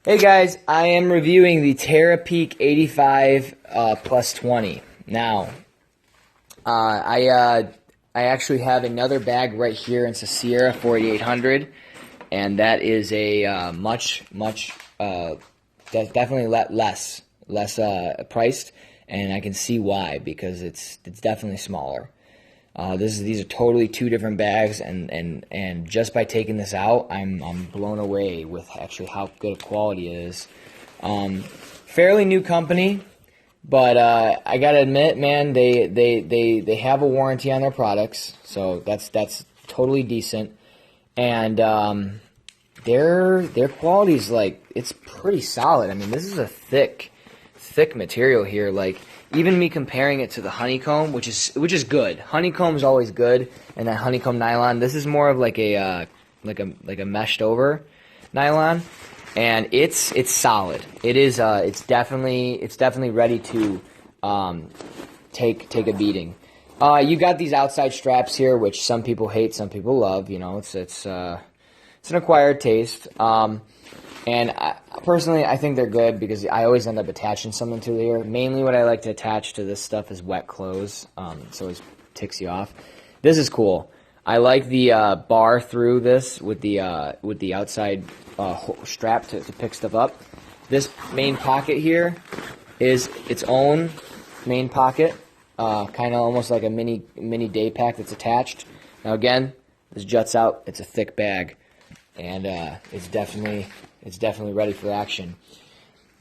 Hey guys, I am reviewing the Terrapeak 85 plus 20. Now, I actually have another bag right here. It's a Sierra 4800, and that is a definitely less priced, and I can see why, because it's definitely smaller. These are totally two different bags, and just by taking this out, I'm blown away with actually how good quality it is. Fairly new company, but I gotta admit, man, they have a warranty on their products, so that's totally decent, and their quality is like, it's pretty solid. I mean, this is a thick material here. Like, even me comparing it to the honeycomb, which is good. Honeycomb is always good, and that honeycomb nylon. This is more of like a meshed over nylon, and it's solid. It is it's definitely ready to take a beating. You got these outside straps here, which some people hate, some people love. You know, it's an acquired taste. And personally, I think they're good because I always end up attaching something to here. Mainly what I like to attach to this stuff is wet clothes. It always ticks you off. This is cool. I like the bar through this with the outside strap to pick stuff up. This main pocket here is its own main pocket, kind of almost like a mini day pack that's attached. Now again, this juts out. It's a thick bag, and it's definitely ready for action.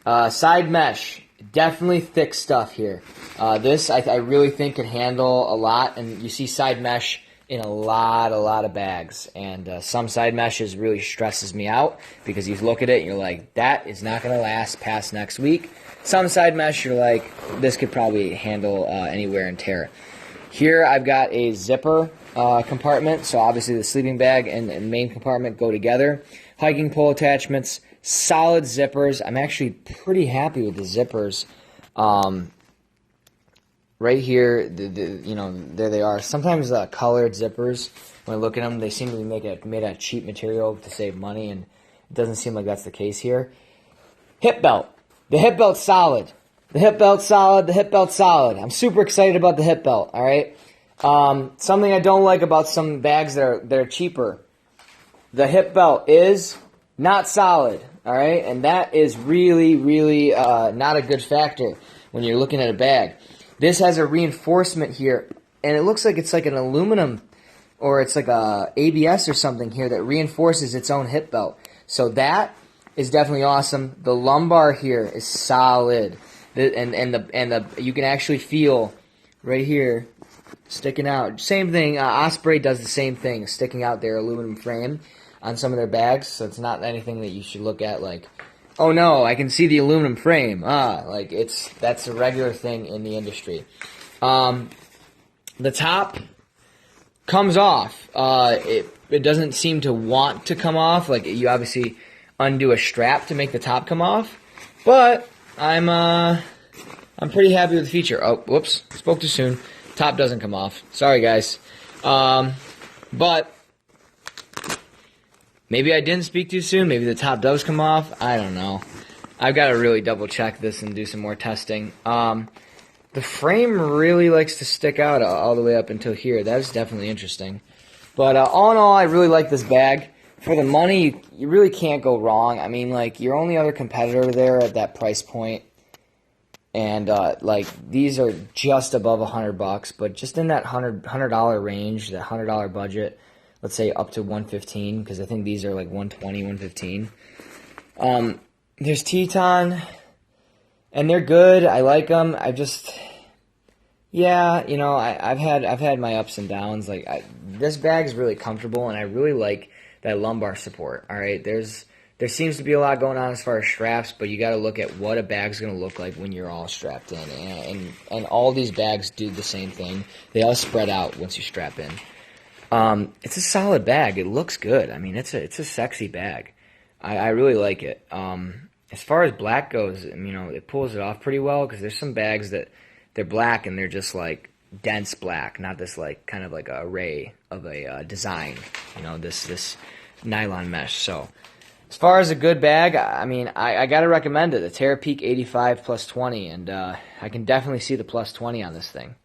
Side mesh, definitely thick stuff here. This I really think can handle a lot, and you see side mesh in a lot of bags. And some side meshes really stresses me out because you look at it and you're like, that is not going to last past next week. Some side mesh, you're like, this could probably handle anywhere and tear. Here I've got a zipper compartment, so obviously the sleeping bag and main compartment go together. Hiking pole attachments, solid zippers. I'm actually pretty happy with the zippers. Right here, there they are. Sometimes colored zippers, when I look at them, they seem to be made out of cheap material to save money, and it doesn't seem like that's the case here. Hip belt. The hip belt's solid. The hip belt's solid. The hip belt's solid. I'm super excited about the hip belt, all right? Something I don't like about some bags that are cheaper. The hip belt is not solid, all right? And that is really not a good factor when you're looking at a bag. This has a reinforcement here, and it looks like it's like an aluminum, or it's like a ABS or something here that reinforces its own hip belt. So that is definitely awesome. The lumbar here is solid, and you can actually feel right here sticking out. Same thing. Osprey does the same thing, sticking out their aluminum frame on some of their bags. So it's not anything that you should look at like, oh no, I can see the aluminum frame. Like that's a regular thing in the industry. The top comes off. It doesn't seem to want to come off. Like, you obviously undo a strap to make the top come off. But I'm pretty happy with the feature. Oh, whoops, spoke too soon. Top doesn't come off. Sorry, guys. But maybe I didn't speak too soon. Maybe the top does come off. I don't know. I've got to really double check this and do some more testing. The frame really likes to stick out all the way up until here. That's definitely interesting. But all in all, I really like this bag. For the money, you really can't go wrong. I mean, like, your only other competitor there at that price point, and like, these are just above $100, but just in that $100 range, that $100 budget, let's say up to $115, because I think these are like $120, $115. There's Teton, and they're good. I like them. Yeah, you know, I've had my ups and downs. Like, this bag's really comfortable, and I really like that lumbar support. All right, there seems to be a lot going on as far as straps, but you got to look at what a bag's going to look like when you're all strapped in, and all these bags do the same thing. They all spread out once you strap in. It's a solid bag. It looks good. I mean, it's a sexy bag. I really like it. As far as black goes, you know, it pulls it off pretty well, because there's some bags that they're black and they're just like dense black, not this like kind of like a array of a design. You know, this nylon mesh. So As far as a good bag, I mean, I got to recommend it. The Terrapeak 85 plus 20, and I can definitely see the plus 20 on this thing.